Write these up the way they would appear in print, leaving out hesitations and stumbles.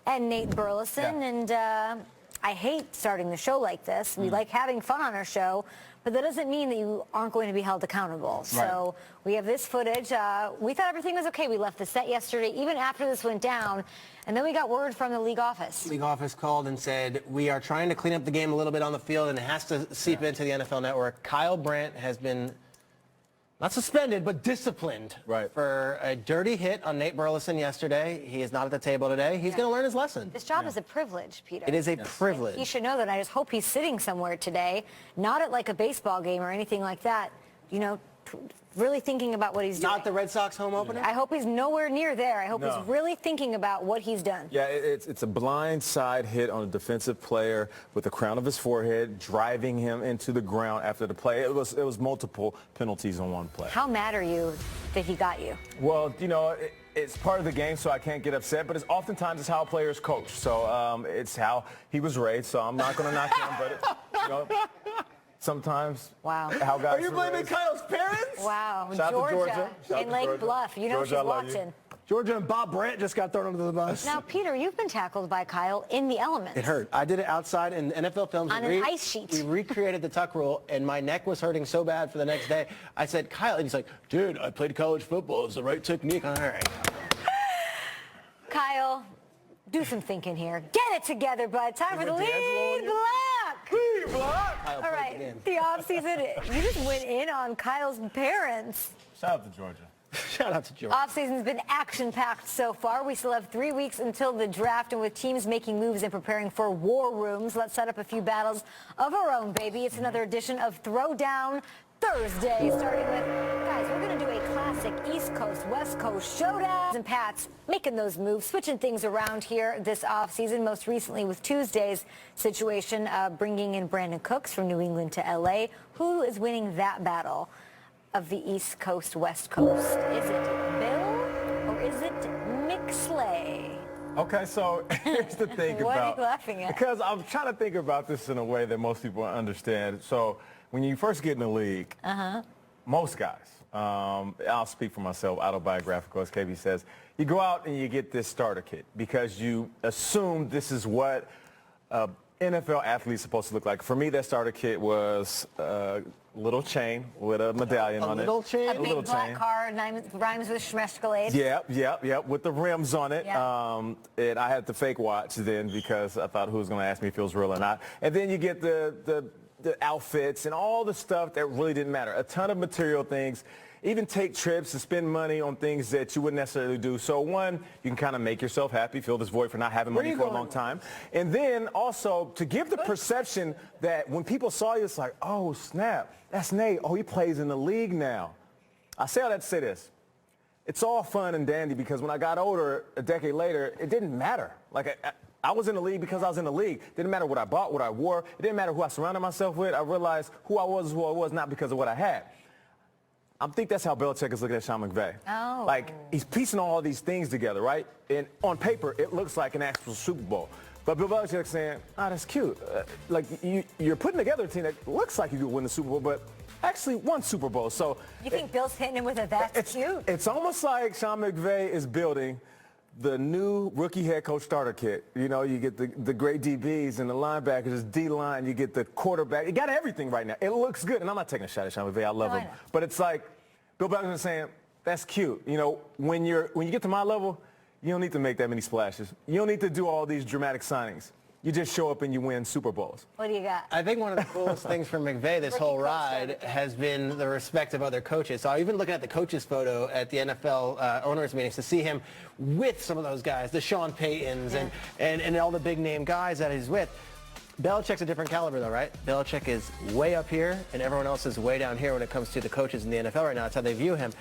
and Nate Burleson. Yeah. And I hate starting the show like this. We like having fun on our show, but that doesn't mean that you aren't going to be held accountable. Right. So we have this footage. We thought everything was okay. We left the set yesterday, even after this went down, and then we got word from the league office. League office called and said, we are trying to clean up the game a little bit on the field, and it has to seep into the NFL Network. Kyle Brandt has been not suspended, but disciplined for a dirty hit on Nate Burleson yesterday. He is not at the table today. He's going to learn his lesson. This job is a privilege, Peter. It is a privilege. He should know that. I just hope he's sitting somewhere today, not at like a baseball game or anything like that, you know, really thinking about what he's doing. Not the Red Sox home opener? I hope he's nowhere near there. I hope he's really thinking about what he's done. Yeah, it's a blind side hit on a defensive player with the crown of his forehead, driving him into the ground after the play. It was multiple penalties on one play. How mad are you that he got you? Well, you know, it's part of the game, so I can't get upset, but oftentimes it's how players coach. So it's how he was raised, so I'm not going to knock him, but, you know, sometimes how guys are you blaming Kyle's parents? Wow. Shout out to Georgia Shout in out to Lake Georgia. Bluff. You know Georgia, she's watching. Georgia and Bob Brandt just got thrown under the bus. Now, Peter, you've been tackled by Kyle in the elements. It hurt. I did it outside in NFL films. On an ice sheet. We recreated the tuck rule, and my neck was hurting so bad for the next day. I said, Kyle, and he's like, dude, I played college football. It's the right technique. All right. Kyle, do some thinking here. Get it together, bud. Time for the lead block. Lead block. All right, the offseason, you just went in on Kyle's parents. Shout out to Georgia. Shout out to Georgia. Offseason's been action-packed so far. We still have 3 weeks until the draft, and with teams making moves and preparing for war rooms, let's set up a few battles of our own, baby. It's another edition of Throwdown Thursday, starting with, guys, we're going to do a classic East Coast, West Coast showdown. And Pat's making those moves, switching things around here this offseason, most recently with Tuesday's situation, bringing in Brandon Cooks from New England to L.A. Who is winning that battle of the East Coast, West Coast? Is it Bill or is it McSlay? Okay, so here's the thing What are you laughing at? Because I'm trying to think about this in a way that most people understand. So when you first get in the league, most guys, I'll speak for myself, autobiographical, as KB says, you go out and you get this starter kit because you assume this is what NFL athlete is supposed to look like. For me, that starter kit was a little chain with a medallion on it. A little chain? A big black card, rhymes with Schmescalade. Yep, with the rims on it. Yeah. And I had the fake watch then because I thought who was going to ask me if it was real or not. And then you get the outfits and all the stuff that really didn't matter. A ton of material things. Even take trips and spend money on things that you wouldn't necessarily do. So one, you can kind of make yourself happy, fill this void for not having money for a long time. And then also to give the perception that when people saw you, it's like, oh, snap, that's Nate. Oh, he plays in the league now. I say all that to say this. It's all fun and dandy because when I got older, a decade later, it didn't matter. Like I was in the league because I was in the league. It didn't matter what I bought, what I wore. It didn't matter who I surrounded myself with. I realized who I was, not because of what I had. I think that's how Belichick is looking at Sean McVay. Oh. Like, he's piecing all these things together, right? And on paper, it looks like an actual Super Bowl. But Bill Belichick's saying, oh, that's cute. Like, you're putting together a team that looks like you could win the Super Bowl, but actually won Super Bowl. So you think Bill's hitting him with a that's cute? It's almost like Sean McVay is building the new rookie head coach starter kit. You know, you get the great DBs and the linebackers, D-line, you get the quarterback. You got everything right now. It looks good. And I'm not taking a shot at Sean McVay. I love him. But it's like Bill Belichick is saying, that's cute. You know, when you get to my level, you don't need to make that many splashes. You don't need to do all these dramatic signings. You just show up and you win Super Bowls. What do you got? I think one of the coolest things for McVay this whole ride has been the respect of other coaches. So I've been looking at the coaches photo at the NFL owners meetings to see him with some of those guys, the Sean Paytons and all the big name guys that he's with. Belichick's a different caliber though, right? Belichick is way up here and everyone else is way down here when it comes to the coaches in the NFL right now. That's how they view him.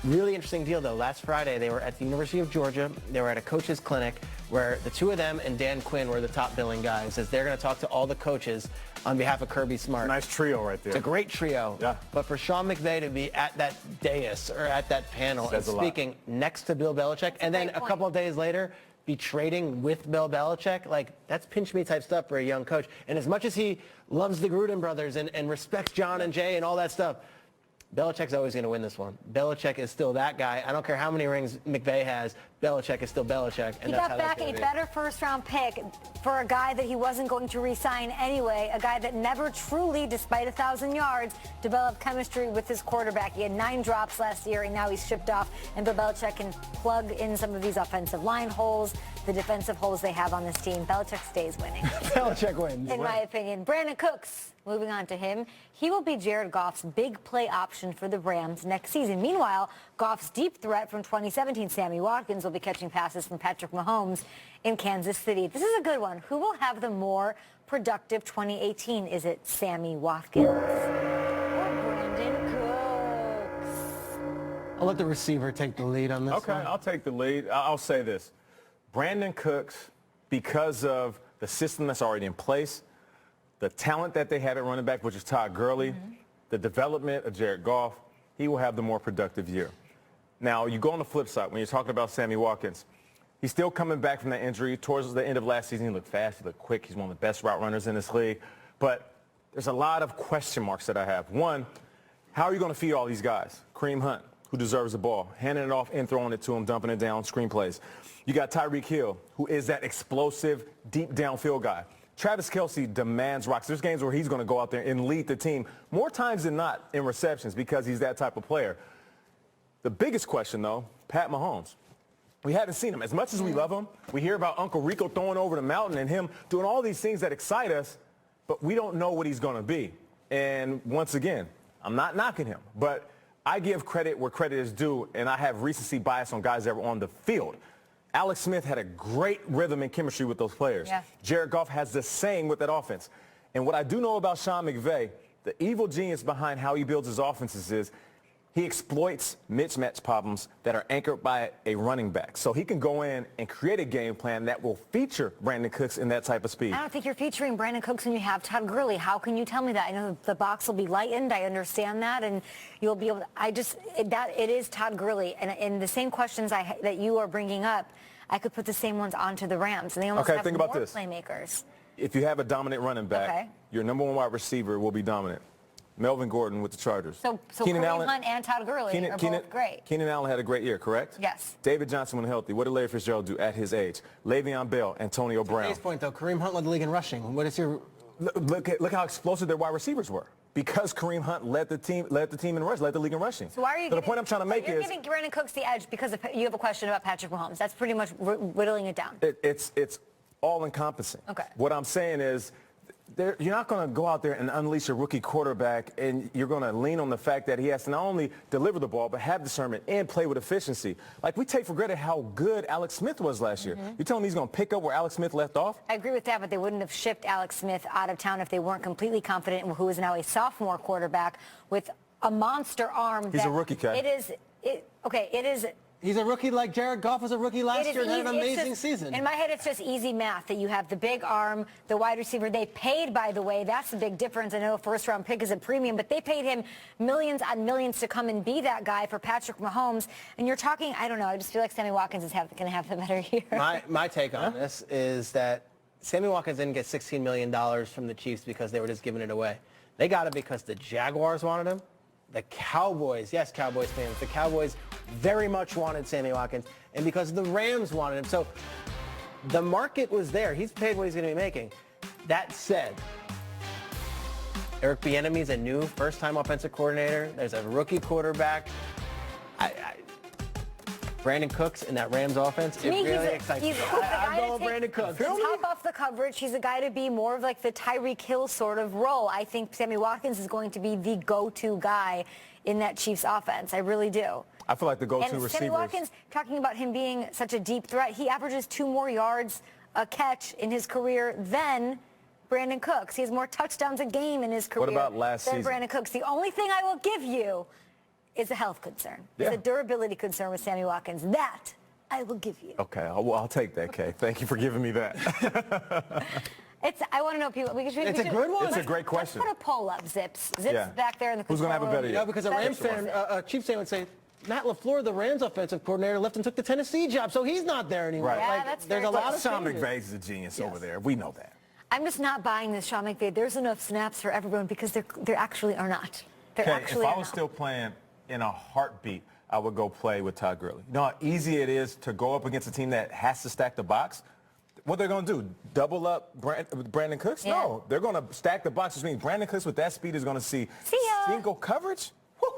Really interesting deal, though. Last Friday, they were at the University of Georgia. They were at a coaches clinic where the two of them and Dan Quinn were the top billing guys as they're going to talk to all the coaches on behalf of Kirby Smart. Nice trio right there. It's a great trio. Yeah. But for Sean McVay to be at that dais or at that panel and speaking next to Bill Belichick, and then a couple of days later be trading with Bill Belichick, like that's pinch me type stuff for a young coach. And as much as he loves the Gruden brothers and respects John and Jay and all that stuff, Belichick's always going to win this one. Belichick is still that guy. I don't care how many rings McVay has. Belichick is still Belichick. And he got back a better first-round pick for a guy that he wasn't going to re-sign anyway, a guy that never truly, despite 1,000 yards, developed chemistry with his quarterback. He had 9 drops last year, and now he's shipped off. And Bill Belichick can plug in some of these offensive line holes, the defensive holes they have on this team. Belichick stays winning. Belichick wins. In my opinion. Brandon Cooks, moving on to him. He will be Jared Goff's big play option for the Rams next season. Meanwhile, Goff's deep threat from 2017, Sammy Watkins, will be catching passes from Patrick Mahomes in Kansas City. This is a good one. Who will have the more productive 2018? Is it Sammy Watkins or Brandon Cooks? I'll let the receiver take the lead on this Okay, one. I'll take the lead. I'll say this. Brandon Cooks, because of the system that's already in place, the talent that they have at running back, which is Todd Gurley, the development of Jared Goff, he will have the more productive year. Now, you go on the flip side. When you're talking about Sammy Watkins, he's still coming back from that injury. Towards the end of last season, he looked fast, he looked quick. He's one of the best route runners in this league. But there's a lot of question marks that I have. One, how are you going to feed all these guys? Kareem Hunt, who deserves the ball, handing it off and throwing it to him, dumping it down, screenplays. You got Tyreek Hill, who is that explosive, deep downfield guy. Travis Kelce demands rocks. There's games where he's going to go out there and lead the team more times than not in receptions because he's that type of player. The biggest question, though, Pat Mahomes. We haven't seen him. As much as we love him, we hear about Uncle Rico throwing over the mountain and him doing all these things that excite us, but we don't know what he's going to be. And once again, I'm not knocking him, but I give credit where credit is due, and I have recency bias on guys that were on the field. Alex Smith had a great rhythm and chemistry with those players. Yeah. Jared Goff has the same with that offense. And what I do know about Sean McVay, the evil genius behind how he builds his offenses is he exploits mismatch problems that are anchored by a running back. So he can go in and create a game plan that will feature Brandon Cooks in that type of speed. I don't think you're featuring Brandon Cooks when you have Todd Gurley. How can you tell me that? I know the box will be lightened. I understand that, and you'll be able to, it is Todd Gurley. And the same questions that you are bringing up, I could put the same ones onto the Rams, and they almost have think more about this. playmakers. If you have a dominant running back, your number one wide receiver will be dominant. Melvin Gordon with the Chargers. So Kareem Hunt and Todd Gurley are both great. Keenan Allen had a great year, correct? Yes. David Johnson when healthy. What did Larry Fitzgerald do at his age? Le'Veon Bell, Antonio Brown. At this point, though, Kareem Hunt led the league in rushing. What is your... Look how explosive their wide receivers were. Because Kareem Hunt led the team in rush, led the league in rushing. So why are you the point I'm trying to make you're is giving Brandon Cooks the edge because you have a question about Patrick Mahomes. That's pretty much whittling it down. It's all-encompassing. Okay. What I'm saying is you're not going to go out there and unleash a rookie quarterback, and you're going to lean on the fact that he has to not only deliver the ball, but have discernment and play with efficiency. Like, we take for granted how good Alex Smith was last year. You telling me he's going to pick up where Alex Smith left off? I agree with that, but they wouldn't have shipped Alex Smith out of town if they weren't completely confident in who is now a sophomore quarterback with a monster arm. He's a rookie, Kay. It is. He's a rookie like Jared Goff was a rookie last year and had an amazing season. In my head, it's just easy math that you have the big arm, the wide receiver. They paid, by the way. That's the big difference. I know a first-round pick is a premium, but they paid him millions on millions to come and be that guy for Patrick Mahomes. And you're talking, I don't know, I just feel like Sammy Watkins is going to have the better year. My take on this is that Sammy Watkins didn't get $16 million from the Chiefs because they were just giving it away. They got it because the Jaguars wanted him. The Cowboys, yes, Cowboys fans, the Cowboys very much wanted Sammy Watkins, and because the Rams wanted him. So the market was there. He's paid what he's going to be making. That said, Eric Bieniemy's a new first-time offensive coordinator. There's a rookie quarterback. Brandon Cooks in that Rams offense, it really excites me. I'm going with Brandon Cooks. Top off the coverage, he's a guy to be more of like the Tyreek Hill sort of role. I think Sammy Watkins is going to be the go-to guy in that Chiefs offense. I really do. I feel like the go-to and receivers. Sammy Watkins, talking about him being such a deep threat, he averages 2 more yards a catch in his career than Brandon Cooks. He has more touchdowns a game in his career What about last than season? Brandon Cooks. The only thing I will give you is a health concern. Yeah. It's a durability concern with Sammy Watkins. That I will give you. Okay, I'll take that, Kay. Thank you for giving me that. I want to know people. It's a good one. It's a great question. Let's put a poll up, Zips. Zips back there in the Who's going to have a better year? No, because a Rams fan, a Chiefs fan would say, Matt LaFleur, the Rams offensive coordinator, left and took the Tennessee job, so he's not there anymore. Right. Yeah, that's there's fair. a lot of Sean changes. McVay's a genius over there. We know that. I'm just not buying this Sean McVay. There's enough snaps for everyone because there actually are not. They're Okay, actually if I in was a- still playing in a heartbeat, I would go play with Todd Gurley. You know how easy it is to go up against a team that has to stack the box? What they're going to do, double up Brandon Cooks? Yeah. No, they're going to stack the box, which means Brandon Cooks with that speed is going to see ya. single coverage. Woo.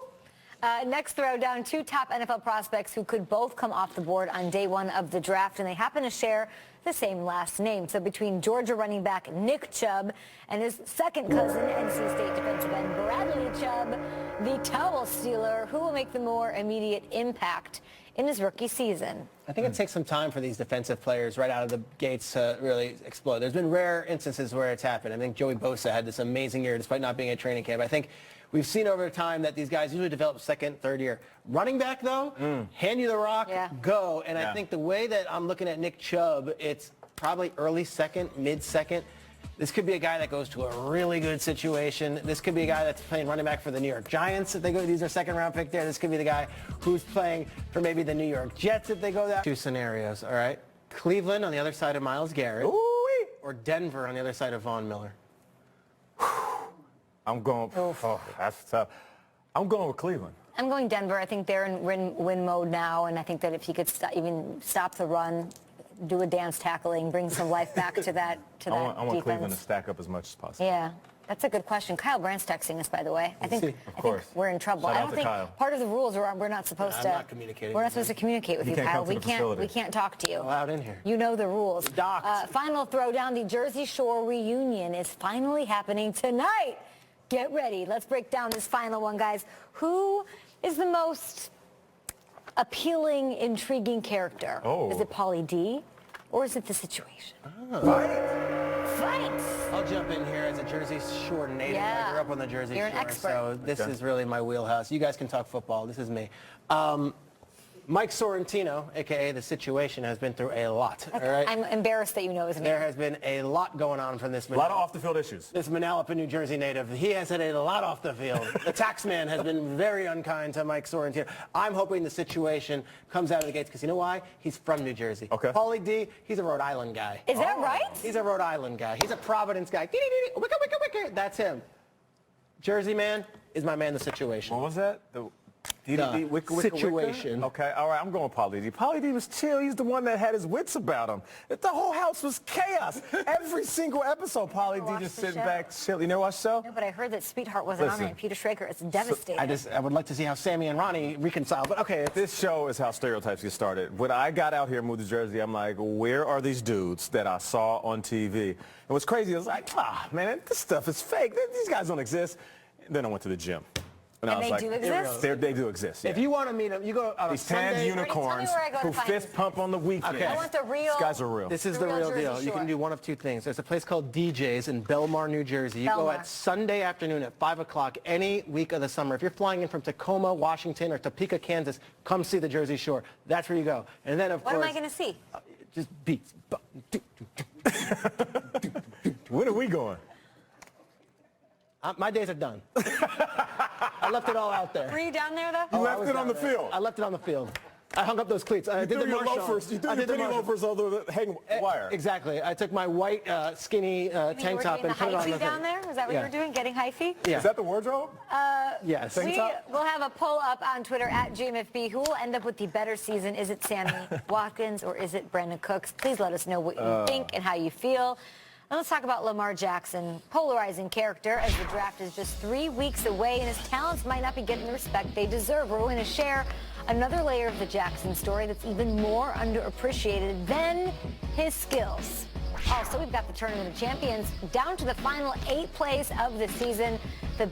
Next throwdown, 2 top NFL prospects who could both come off the board on day 1 of the draft, and they happen to share the same last name. So between Georgia running back Nick Chubb and his second cousin, NC State defensive end Bradley Chubb, the towel stealer, who will make the more immediate impact in his rookie season? I think it takes some time for these defensive players right out of the gates to really explode. There's been rare instances where it's happened. I think Joey Bosa had this amazing year despite not being at training camp. I think we've seen over time that these guys usually develop second, third year. Running back, though, hand you the rock, go. And I think the way that I'm looking at Nick Chubb, it's probably early second, mid-second. This could be a guy that goes to a really good situation. This could be a guy that's playing running back for the New York Giants if they go. These are second-round pick there. This could be the guy who's playing for maybe the New York Jets if they go that. 2 scenarios, all right? Cleveland on the other side of Myles Garrett. Ooh-wee. Or Denver on the other side of Von Miller. I'm going. Oh, that's tough. I'm going with Cleveland. I'm going Denver. I think they're in win mode now, and I think that if he could even stop the run, do a dance tackling, bring some life back to that I want defense. Cleveland to stack up as much as possible. Yeah, that's a good question. Kyle Brandt's texting us, by the way. I think we're in trouble. Shout I out don't to think Kyle. part of the rules are we're not supposed I'm to. not communicating We're not with supposed to communicate with you, can't Kyle. come to the facility. We can't talk to you. Allowed in here. You know the rules. Docked. Final throwdown: the Jersey Shore reunion is finally happening tonight. Get ready. Let's break down this final one, guys. Who is the most appealing, intriguing character? Oh. Is it Pauly D, or is it the situation? Fight! I'll jump in here as a Jersey Shore native. Yeah. I grew up on the Jersey You're an Shore, expert. so this is really my wheelhouse. You guys can talk football. This is me. Mike Sorrentino, a.k.a. The Situation, has been through a lot. All right? I'm embarrassed that you know his name. There has been a lot going on from this A lot of off-the-field issues. This Manalapan, New Jersey native. He has had a lot off the field. The tax man has been very unkind to Mike Sorrentino. I'm hoping The Situation comes out of the gates because you know why? He's from New Jersey. Okay. Pauly D, he's a Rhode Island guy. Is that right? He's a Rhode Island guy. He's a Providence guy. Wicka, wicka, wicka. That's him. Jersey man is my man, The Situation. What was that? Situation. Okay, all right, I'm going Pauly D. Pauly D was chill. He's the one that had his wits about him. The whole house was chaos. Every single episode, Pauly D just sitting back, chill. You never watch the show? No, but I heard that Sweetheart wasn't on there, and Peter Schrager is devastated. I would like to see how Sammy and Ronnie reconcile, but okay. This show is how stereotypes get started. When I got out here and moved to Jersey, I'm like, where are these dudes that I saw on TV? And what's crazy is like, man, this stuff is fake. These guys don't exist. And then I went to the gym. And I was they like, do exist? They do exist. Yeah. If you want to meet them, you go on a These Sunday. tanned unicorns Tell me where I go to who find fist these pump on the weekend. Okay. I want the real. These guys are real. This is The the real real deal. Jersey You can Shore. do one of two things. There's a place called DJ's in Belmar, New Jersey. You go Belmar. at Sunday afternoon at 5 o'clock any week of the summer. If you're flying in from Tacoma, Washington, or Topeka, Kansas, come see the Jersey Shore. That's where you go. And then, of What course, am I going to see? just beats. When are we going? My days are done. I left it all out there. Were you down there, though? You I left was it on down the there. field. I left it on the field. I hung up those cleats. I did the your Marshawn. loafers. You threw I your did the penny Marshawn. loafers over the hang wire. Exactly. I took my white skinny tank top and put it on the down there? Is that what you were doing? Getting hyphy? Yeah. Is that the wardrobe? Yes. We will have a poll up on Twitter at GMFB. Who will end up with the better season? Is it Sammy Watkins or is it Brandon Cooks? Please let us know what you think and how you feel. And let's talk about Lamar Jackson, polarizing character as the draft is just 3 weeks away and his talents might not be getting the respect they deserve. We're going to share another layer of the Jackson story that's even more underappreciated than his skills. Also, we've got the Tournament of Champions down to the final 8 plays of the season. The